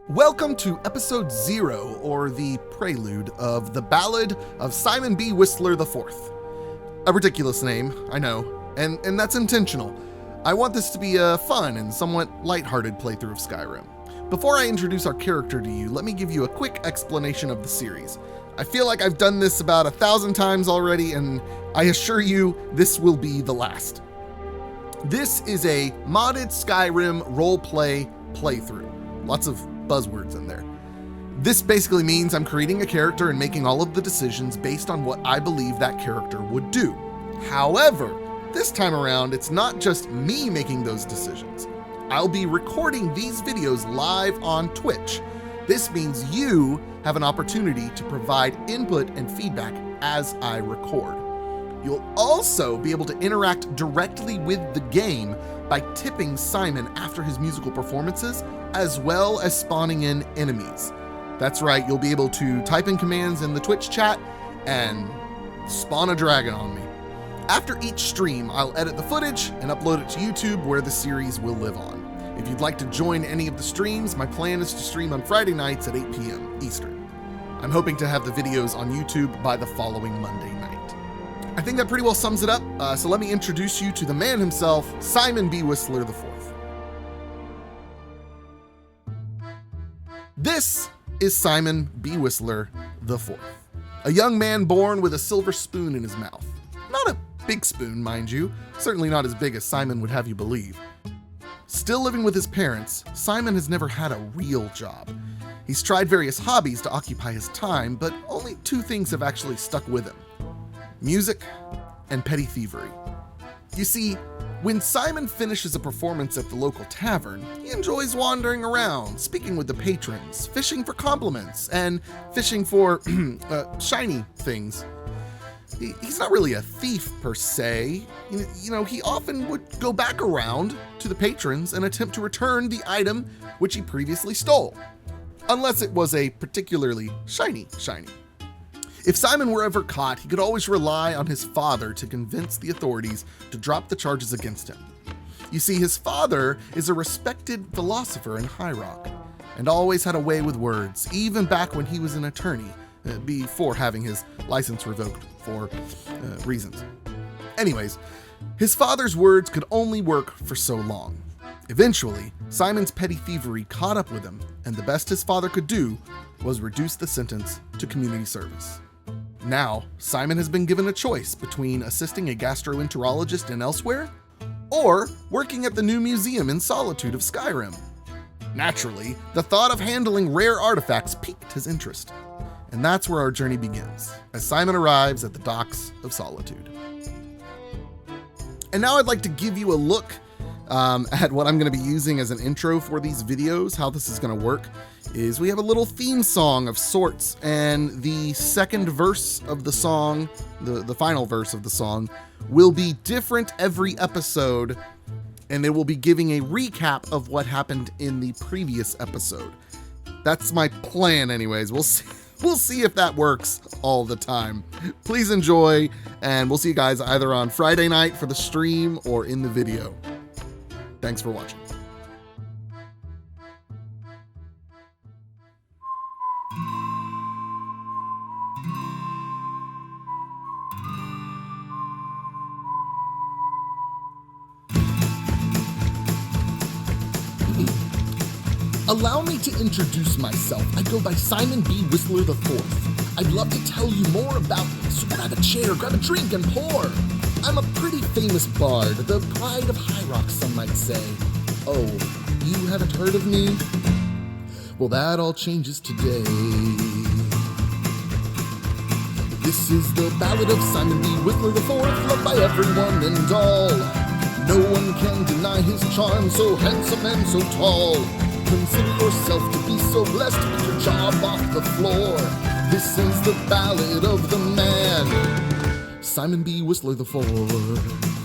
Welcome to episode 0, or the Prelude, of the Ballad of Simon B. Whistler IV. A ridiculous name, I know, and that's intentional. I want this to be a fun and somewhat lighthearted playthrough of Skyrim. Before I introduce our character to you, let me give you a quick explanation of the series. I feel like I've done this about 1,000 times already, and I assure you this will be the last. This is a modded Skyrim roleplay playthrough. Lots of buzzwords in there. This basically means I'm creating a character and making all of the decisions based on what I believe that character would do. However, this time around, it's not just me making those decisions. I'll be recording these videos live on Twitch. This means you have an opportunity to provide input and feedback as I record. You'll also be able to interact directly with the game by tipping Simon after his musical performances, as well as spawning in enemies. That's right, you'll be able to type in commands in the Twitch chat and spawn a dragon on me. After each stream, I'll edit the footage and upload it to YouTube, where the series will live on. If you'd like to join any of the streams, my plan is to stream on Friday nights at 8 p.m. Eastern. I'm hoping to have the videos on YouTube by the following Monday night. I think that pretty well sums it up, so let me introduce you to the man himself, Simon B. Whistler IV. This is Simon B. Whistler IV, a young man born with a silver spoon in his mouth. Not a big spoon, mind you, certainly not as big as Simon would have you believe. Still living with his parents, Simon has never had a real job. He's tried various hobbies to occupy his time, but only two things have actually stuck with him: music and petty thievery. You see, when Simon finishes a performance at the local tavern, he enjoys wandering around, speaking with the patrons, fishing for compliments, and fishing for shiny things. He's not really a thief per se. He often would go back around to the patrons and attempt to return the item which he previously stole, unless it was a particularly shiny. If Simon were ever caught, he could always rely on his father to convince the authorities to drop the charges against him. You see, his father is a respected philosopher in High Rock, and always had a way with words, even back when he was an attorney, before having his license revoked for reasons. Anyways, his father's words could only work for so long. Eventually, Simon's petty thievery caught up with him, and the best his father could do was reduce the sentence to community service. Now, Simon has been given a choice between assisting a gastroenterologist in Elsewhere or working at the new museum in Solitude of Skyrim. Naturally, the thought of handling rare artifacts piqued his interest. And that's where our journey begins, as Simon arrives at the docks of Solitude. And now I'd like to give you a look at what I'm going to be using as an intro for these videos. How this is going to work is we have a little theme song of sorts, and the second verse of the song, the final verse of the song, will be different every episode, and it will be giving a recap of what happened in the previous episode. That's my plan anyways. We'll see if that works all the time. Please enjoy, and we'll see you guys either on Friday night for the stream or in the video. Thanks for watching. Allow me to introduce myself. I go by Simon B. Whistler IV. I'd love to tell you more about me, so grab a chair, grab a drink, and pour. I'm a pretty famous bard, the pride of High Rock, some might say. Oh, you haven't heard of me? Well, that all changes today. This is the Ballad of Simon B. Whistler IV, loved by everyone and all. No one can deny his charm, so handsome and so tall. Consider yourself to be so blessed with your job off the floor. This is the ballad of the man, Simon B. Whistler IV.